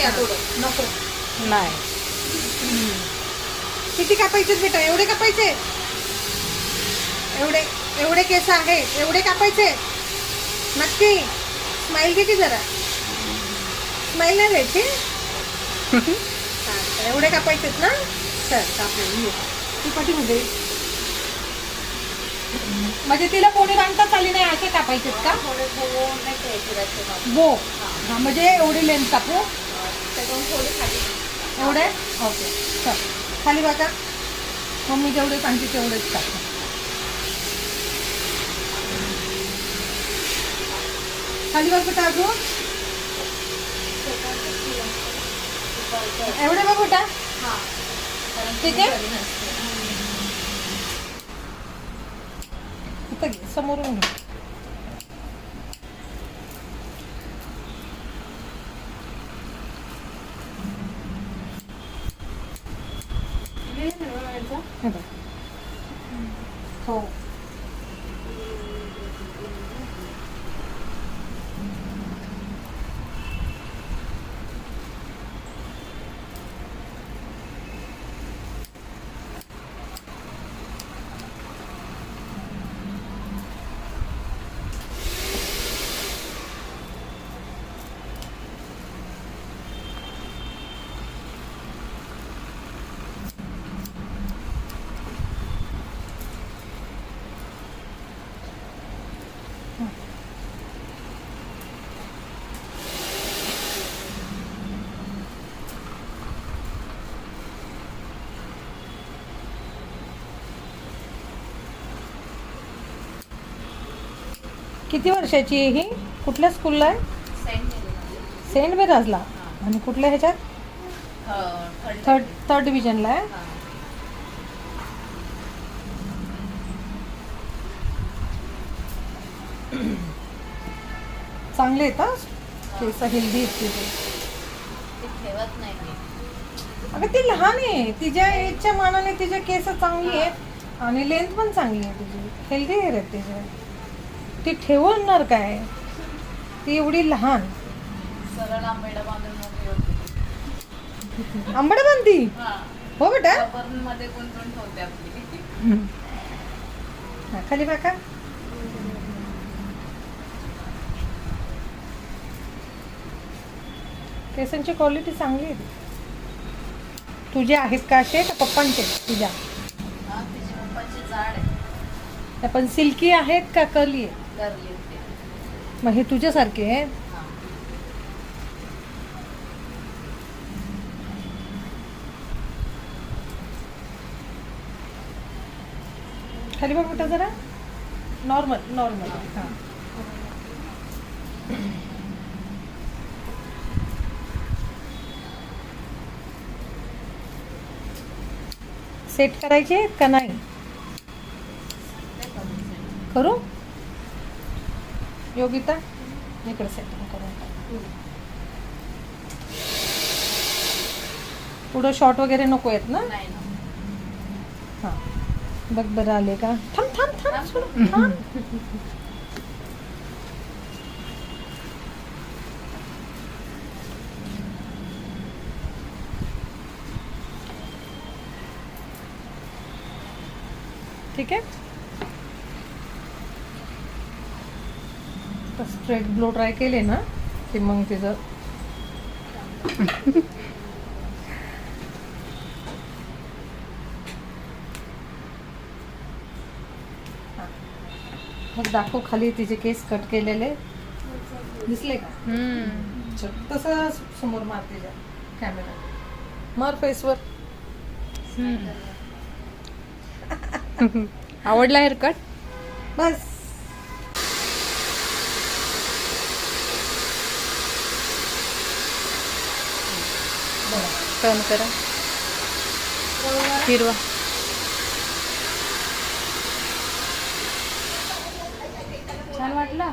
घ्या थोडं. नको. नाही. किती कापायचे बेटा? एवढे कापायचे? एवढे एवढे केस आहे, एवढे कापायचे नक्की? स्माइल घे की जरा. स्माइल नाही द्यायची. हा, एवढे कापायचेत ना? चल कापले. ती पाठीमध्ये म्हणजे तिला कोणी बांधताच आली नाही, असे कापायचेत का? थोडे नाही घ्यायचे बो. हा, म्हणजे एवढी लेंथ कापू. त्याच्याहून थोडी खाली. एवढे ओके. चल खाली बघा. मम्मी जेवढे सांगते तेवढेच टाक. खाली बघ बेटा. अजून एवढे बघ बेटा. हां. ठीक आहे. इथं घे, समोरून घे. हे बघ. हो. किती वर्षाची आहे ही? कुठल्या स्कूलला आहे? सेंट मेराजला. आणि कुठल्या ह्याच्यात? थर्ड डिव्हिजनला आहे. चांगले आहेत हा केस, हेल्दी आहेत तिथे. ठेवत नाही. अगं ती लहान आहे, तिच्या एजच्या मानाने तिचे केस चांगली आहेत आणि लेंथ पण चांगली आहे तिची. हेल्दी हेअर आहेत तिचे. ती ठेवणार काय? ती एवढी लहान. सरळ आंबेडा बांधून मोठी होती. आंबड बांधती. हो बेटा. मध्ये गुंतवून ठेवते आपली. हा, खाली बघा. केसांची क्वालिटी चांगली आहे. तुझे आहेत का असे का पप्पांचे? तुझ्या हा, तिच्या पप्पाची जाड आहे. पण सिल्की आहेत का कर्ली आहे? करली होती. मग हे तुझ्यासारखे आहेत. हां. खाली बघ बेटा जरा. Normal normal. हां. सेट करायचे आहेत का नाही? करू योगिता? इकडे सेटिंग करून टाक. पुढं शॉर्ट वगैरे नको आहेत ना? नाही ना. हां बघ बरं आले का? थांब थांब थांब सोड, थांब. ठीक आहे. स्ट्रेट ब्लो ट्राय केले ना की मग तिचं मग दाखव खाली तिचे केस कट केलेले दिसले का? चल, तसं समोर मार तिच्या कॅमेरा. मार फेसवर. आवडला हेअरकट? बस. टर्न करा. हिरवा. छान वाटला.